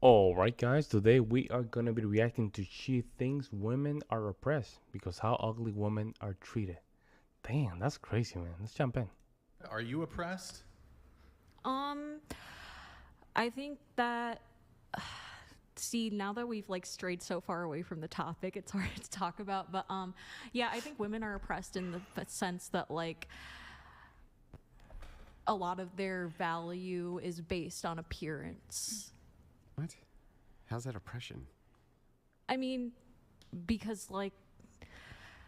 All right, guys, today we are going to be reacting to she thinks women are oppressed because how ugly women are treated. Damn, that's crazy, man. Let's jump in. Are you oppressed? Um, I think that see, now that we've like strayed so far away from the topic, it's hard to talk about, but yeah, I think women are oppressed in the sense that like a lot of their value is based on appearance. What? How's that oppression? I mean, because like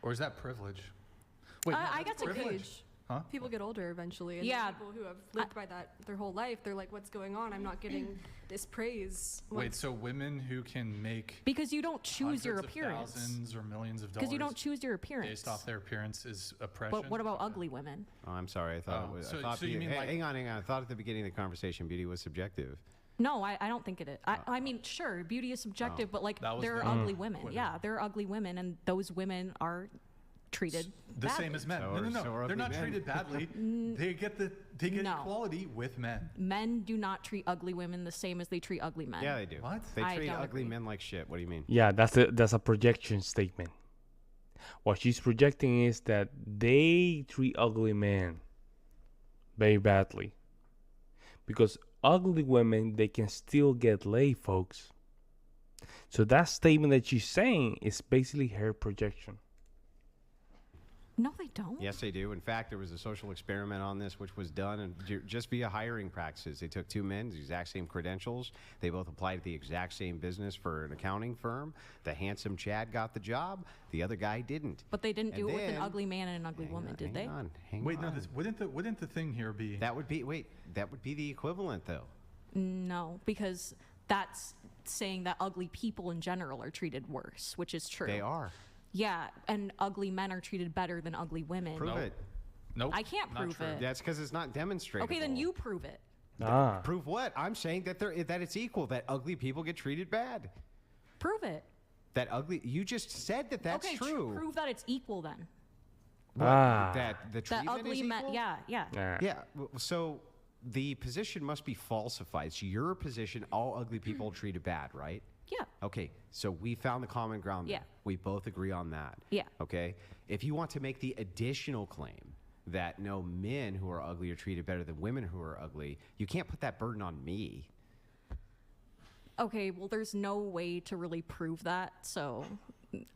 Or is that privilege? I guess it privilege. could. Huh? People get older eventually, and Yeah. people who have lived by that their whole life, they're like, "What's going on? I'm not getting this praise." Wait, so women who can make Because you don't choose your hundreds of appearance. thousands or millions of dollars Because you don't choose your appearance. based off their appearance is oppression? But what about ugly women? Oh, I'm sorry. I thought Oh, it was. so- I thought so you mean like- hang on. I thought at the beginning of the conversation, beauty was subjective. No, I don't think it is. I mean, sure, beauty is subjective, but like That was there are the- ugly women. women. Yeah, there are ugly women, and those women are treated the badly. same as men. So No, are- no, so are no. They're ugly not men. treated badly. They get No. equality with men. Men do not treat ugly women the same as they treat ugly men. Yeah, they do. What? They I treat don't ugly agree. men like shit. What do you mean? Yeah, that's a projection statement. What she's projecting is that they treat ugly men very badly. Because ugly women, they can still get laid, folks. So that statement that she's saying is basically her projection. No, they don't. Yes, they do. In fact, there was a social experiment on this, which was done just via hiring practices. They took two men, the exact same credentials. They both applied to the exact same business for an accounting firm. The handsome Chad got the job. The other guy didn't. But they didn't do And it with an then- ugly man and an ugly woman, did they? Hang Wait, on. no. Wouldn't the thing here be? That would be the equivalent, though. No, because that's saying that ugly people in general are treated worse, which is true. They are. Yeah, and ugly men are treated better than ugly women. Prove Nope. it. Nope. I can't not prove true. it. That's because it's not demonstrated. Okay, then you prove it. Ah. Prove what? I'm saying that that it's equal. That ugly people get treated bad. Prove it. That ugly. You just said that that's okay, true. prove that it's equal then. What? Ah. That the That treatment ugly is men. equal? Yeah, yeah. Nah. Yeah. So the position must be falsified. So your position, all ugly people are treated bad, right? Yeah. Okay. So we found the common ground. Yeah. There. We both agree on that. Yeah. Okay. If you want to make the additional claim that no, men who are ugly are treated better than women who are ugly, you can't put that burden on me. Okay, well, there's no way to really prove that, so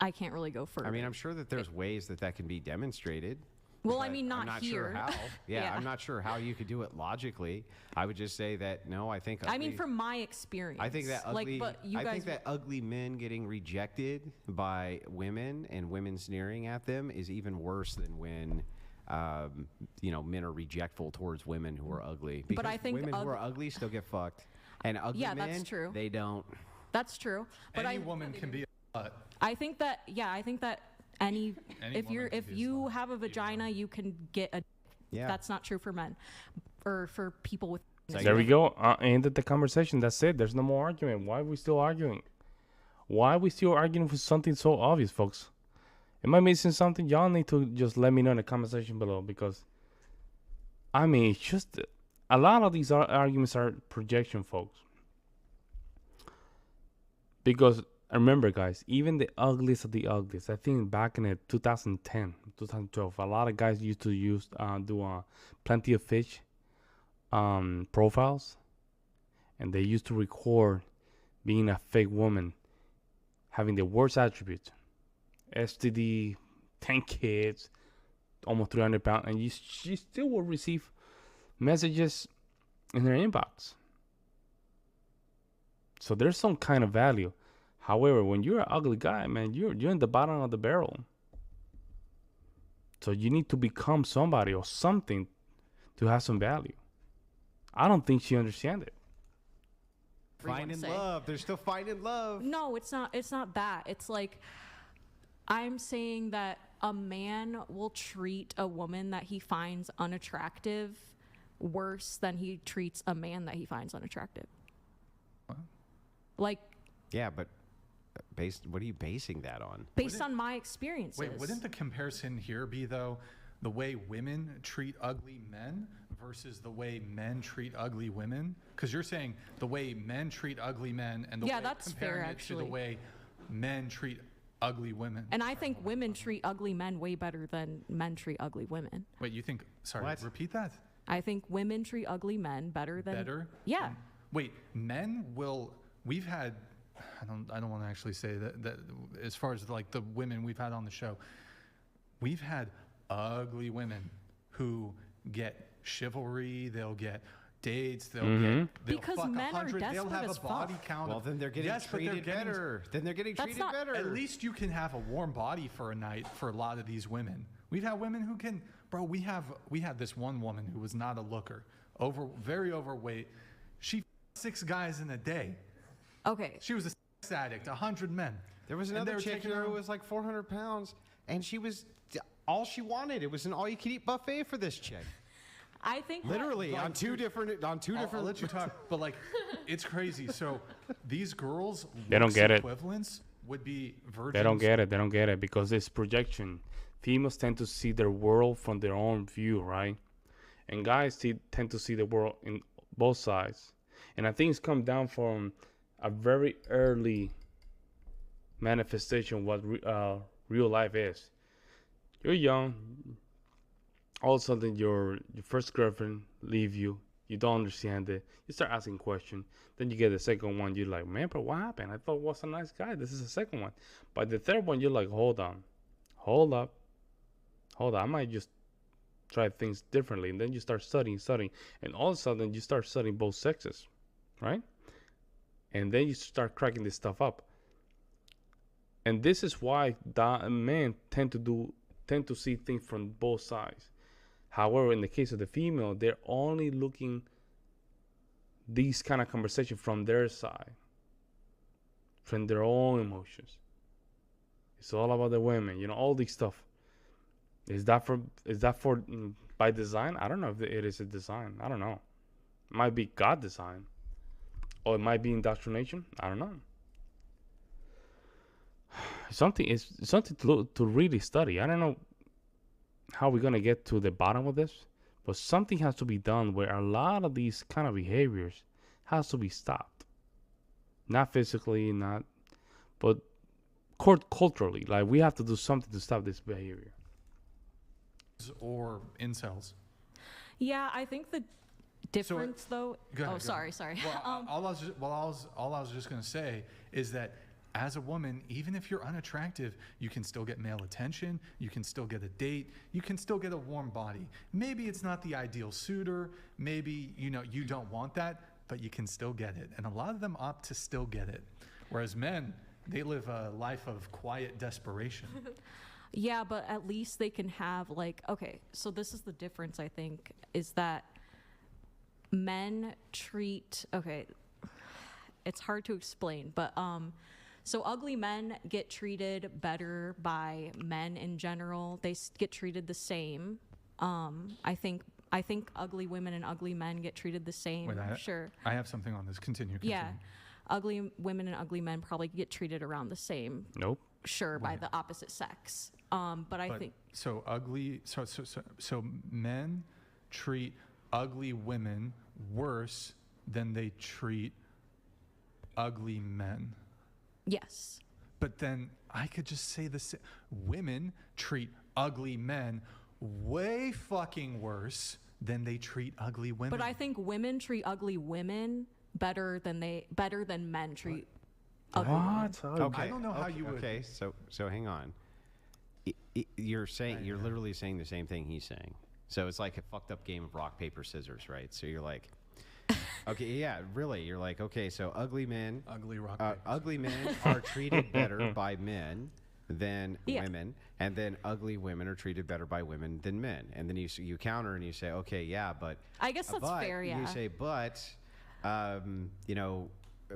I can't really go further. I mean, I'm sure that there's ways that can be demonstrated. well, I but mean, not I'm not here. sure how. Yeah, Yeah. I'm not sure how you could do it logically. I would just say that no, I think. I mean, ugly- from my experience. I think that ugly. Like, but you I guys. think that ugly men getting rejected by women and women sneering at them is even worse than when, men are rejectful towards women who are ugly. Because But I think women who are ugly still get fucked, and ugly Yeah, men, that's true. they don't. That's true. But Any woman can be a slut. I think that Any if woman can if be a you slut, have a vagina, you can get a. Yeah. That's not true for men, or for people with. There we go. Ended the conversation. That's it. There's no more argument. Why are we still arguing? Why are we still arguing for something so obvious, folks? Am I missing something? Y'all need to just let me know in the comment section below because, I mean, it's just a lot of these arguments are projection, folks. Because remember, guys, even the ugliest of the ugliest, I think back in 2010, 2012, a lot of guys used to do plenty of fish profiles, and they used to record being a fake woman, having the worst attributes, STD, 10 kids, almost 300 pounds, and she still will receive messages in her inbox. So there's some kind of value. However, when you're an ugly guy, man, you're in the bottom of the barrel. So you need to become somebody or something to have some value. I don't think she understands it. Finding love. They're still finding love. No, it's not. It's not that. It's like I'm saying that a man will treat a woman that he finds unattractive worse than he treats a man that he finds unattractive. Like Yeah, but what are you basing that on? based on my experiences. Wait, wouldn't the comparison here be though? the way women treat ugly men versus the way men treat ugly women? Because you're saying the way men treat ugly men and the Yeah, way that's fair, comparing it to actually. the way men treat ugly women. And I think women treat ugly men way better than men treat ugly women. Wait, you think? Sorry, What? repeat that. I think women treat ugly men better than Better? Yeah. Wait, men will. We've had. I don't want to actually say that as far as like the women we've had on the show, we've had ugly women who get chivalry. They'll get dates. They'll get. They'll Because fuck men are 100. They'll desperate have as a body fuck. count. Well, of- then they're getting yes, but they're treated getting- better. Then they're getting That's treated not- better. At least you can have a warm body for a night for a lot of these women. We've had women who can, bro. We had this one woman who was not a looker, very overweight. She f***ed 6 guys in a day. Okay. She was a sex addict, 100 men. There was And they another were chick taking here her- who was like 400 pounds, and she was all she wanted. It was an all-you-can-eat buffet for this chick. I think that- Literally Like, on two different I'll let you talk, but like, it's crazy. So these girls, They don't looks get it. equivalents would be virgins. They don't get it. They don't get it because it's projection. Females tend to see their world from their own view, right? And guys tend to see the world in both sides. And I think it's come down from a very early manifestation of what real life is. You're young. All of a sudden, your first girlfriend leave you. You don't understand it. You start asking questions. Then you get the second one. You're like, man, but what happened? I thought it was a nice guy. This is the second one. By the third one, you're like, hold on. Hold up. I might just try things differently. And then you start studying. And all of a sudden, you start studying both sexes. Right? And then you start cracking this stuff up. And this is why men tend to see things from both sides. However, in the case of the female, they're only looking these kind of conversation from their side, from their own emotions. It's all about the women, all these stuff. Is that for by design? I don't know if it is a design. I don't know. It might be God design, or it might be indoctrination. I don't know. It's something to really study. I don't know how we're gonna get to the bottom of this, but something has to be done where a lot of these kind of behaviors has to be stopped. Not physically, but culturally. Like we have to do something to stop this behavior. Or incels. Yeah, I think the difference though. Go ahead, go sorry. ahead. Well, all I was just gonna say is that as a woman, even if you're unattractive, you can still get male attention. You can still get a date. You can still get a warm body. Maybe it's not the ideal suitor. Maybe you don't want that, but you can still get it. And a lot of them opt to still get it, whereas men, they live a life of quiet desperation. Yeah, but at least they can have okay, so this is the difference I think is that men treat it's hard to explain, but so ugly men get treated better by men in general. They get treated the same. I think ugly women and ugly men get treated the same. Wait, Sure. I have something on this. Continue. Yeah. Ugly women and ugly men probably get treated around the same. Nope. Sure, by the opposite sex. But I think so. So men treat ugly women worse than they treat ugly men. yes. But then I could just say this: women treat ugly men way fucking worse than they treat ugly women. But I think women treat ugly women better than men treat ugly women. What? I don't know how you would. Okay, so hang on. You're literally saying the same thing he's saying. So it's like a fucked up game of rock paper scissors, right? So you're like, okay, yeah, really. You're like, okay, so ugly men are treated better by men than women, and then ugly women are treated better by women than men. And then you counter and you say, okay, yeah, but I guess that's fair, yeah. You say, but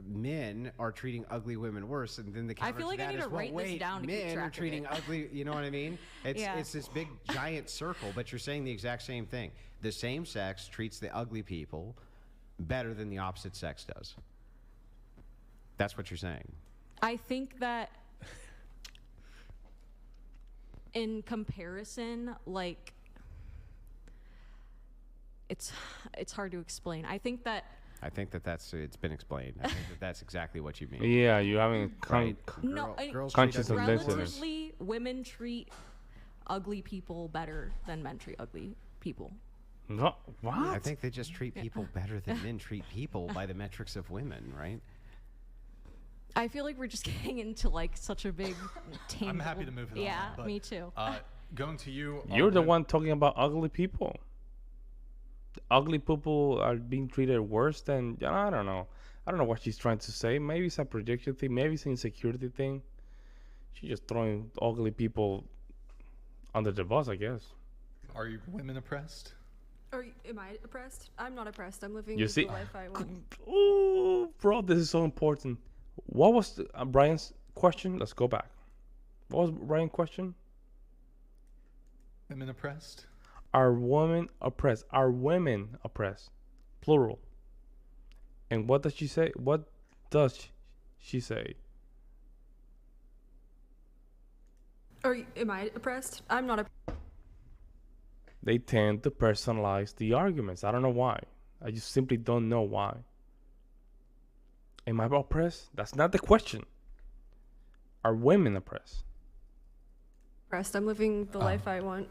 men are treating ugly women worse, and then the counter I feel like to I that need is, to well, write this wait, down to keep men track are of treating it. ugly. You know what I mean? It's Yeah. it's this big giant circle, but you're saying the exact same thing. The same sex treats the ugly people better than the opposite sex does. That's what you're saying. I think that in comparison, it's hard to explain. I think that I think that it's been explained. I think that that's exactly what you mean. Yeah, you having Right. no, Girls Conscious treat of other listeners. relatively women treat ugly people better than men treat ugly people. no, what? I think they just treat people better than men treat people by the metrics of women, right? I feel like we're just getting into like such a big tangle. I'm happy to move it on. Yeah, but, me too. Going to you. You're the women- one talking about ugly people. Ugly people are being treated worse than I don't know. I don't know what she's trying to say. Maybe it's a projection thing. Maybe it's an insecurity thing. She's just throwing ugly people under the bus, I guess. Are you women oppressed? Am I oppressed? I'm not oppressed. I'm living You see? the life I want. Oh, bro, this is so important. What was Brian's question? Let's go back. What was Brian's question? Women oppressed? Are women oppressed? Are women oppressed? Plural. And what does she say? What does she say? Am I oppressed? I'm not oppressed. They tend to personalize the arguments. I don't know why. I just simply don't know why. Am I oppressed? That's not the question. Are women oppressed? I'm living the Oh. life I want.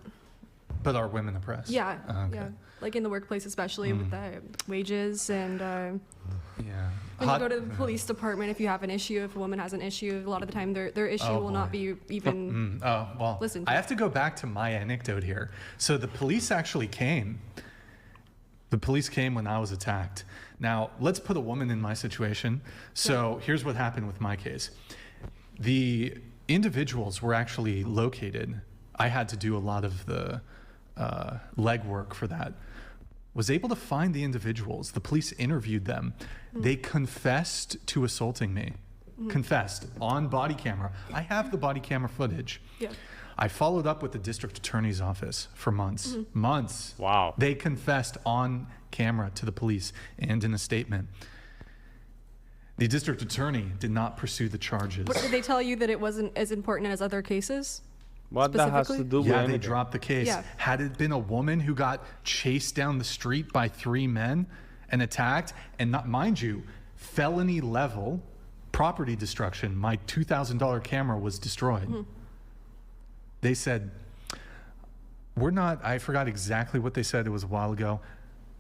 But are women oppressed? Yeah, Okay. yeah. Like in the workplace, especially with the wages and Yeah. when you go to the police department, if you have an issue, if a woman has an issue, a lot of the time their issue Oh, will not boy. be even. Oh, well, Listen. I have to go back to my anecdote here. So the police actually came. The police came when I was attacked. Now, let's put a woman in my situation. So here's what happened with my case. The individuals were actually located. I had to do a lot of the legwork for that. Was able to find the individuals. The police interviewed them. They confessed to assaulting me. Confessed on body camera. I have the body camera footage. Yeah. I followed up with the district attorney's office for months. Months. Wow. They confessed on camera to the police and in a statement. The district attorney did not pursue the charges. What, did they tell you that it wasn't as important as other cases? What that has to Specifically? do with Yeah, they anything? dropped the case. Yeah. Had it been a woman who got chased down the street by 3 men and attacked, and not, mind you, felony level property destruction, my $2,000 camera was destroyed. They said, we're not, I forgot exactly what they said, it was a while ago.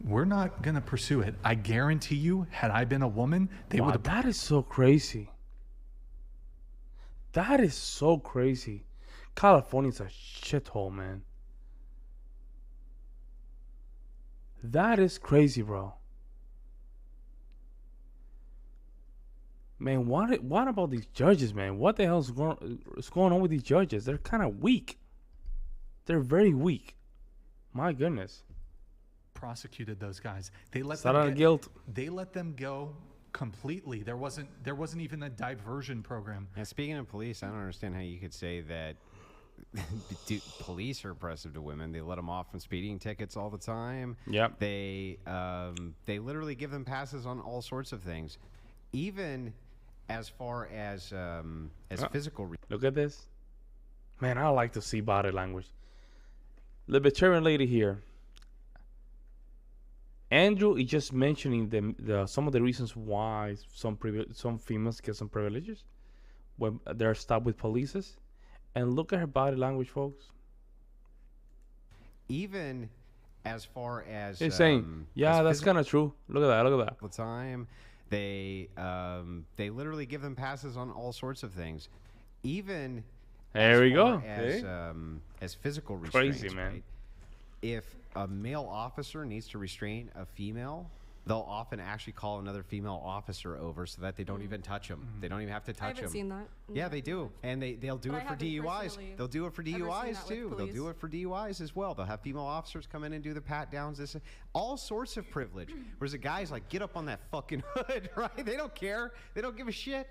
We're not going to pursue it. I guarantee you, had I been a woman, they Wow, would have. that is so crazy. That is so crazy. California's a shithole, man. That is crazy, bro. Man, what about these judges, man? What the hell is going on with these judges? They're kind of weak. They're very weak. My goodness. Prosecuted those guys. They let Is that them out of get- guilt? They let them go completely. There wasn't even a diversion program. And speaking of police, I don't understand how you could say that police are oppressive to women. They let them off from speeding tickets all the time. Yep. They literally give them passes on all sorts of things, even as far as physical. Look at this. Man, I like to see body language. Libertarian lady here. Andrew is just mentioning the some of the reasons why some females get some privileges when they're stopped with polices. And look at her body language, folks. Even as far as She's saying, yeah, as that's physical- kind of true. Look at that. Look at that. all the time. They literally give them passes on all sorts of things, even There as we go. far as physical Crazy, restraints. man. Right? If a male officer needs to restrain a female, they'll often actually call another female officer over so that they don't even touch them. They don't even have to I touch haven't them. seen that. Yeah, they do, and they'll do But I it for haven't DUIs. personally They'll do it for ever seen DUIs that with too. They'll do police. it for DUIs as well. They'll have female officers come in and do the pat downs. This, all sorts of privilege. Whereas the guys like get up on that fucking hood, right? They don't care. They don't give a shit.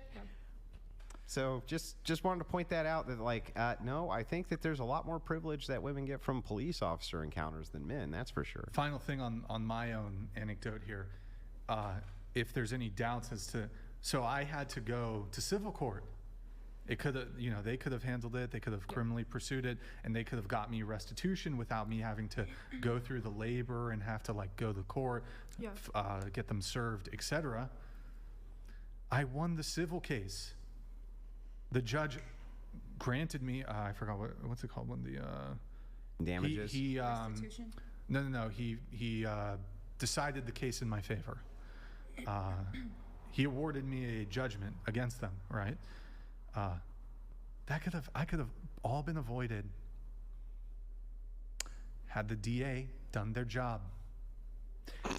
So just wanted to point that out. That like no, I think that there's a lot more privilege that women get from police officer encounters than men. That's for sure. Final thing on my own anecdote here. If there's any doubts as to, so I had to go to civil court It could have, you know, they could have handled it. They could have criminally pursued it, and they could have got me restitution without me having to go through the labor and have to like go to court, Yeah. get them served, etc. I won the civil case. The judge granted me. I forgot what's it called when the Damages. He Restitution? no. He decided the case in my favor. He awarded me a judgment against them. Right. I could have all been avoided had the DA done their job.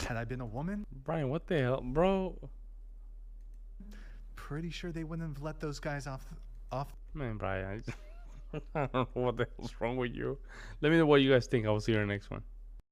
Had I been a woman, Brian, what the hell, bro? pretty sure they wouldn't have let those guys off. Man, Brian, I don't know what the hell's wrong with you. Let me know what you guys think. I will see you in the next one.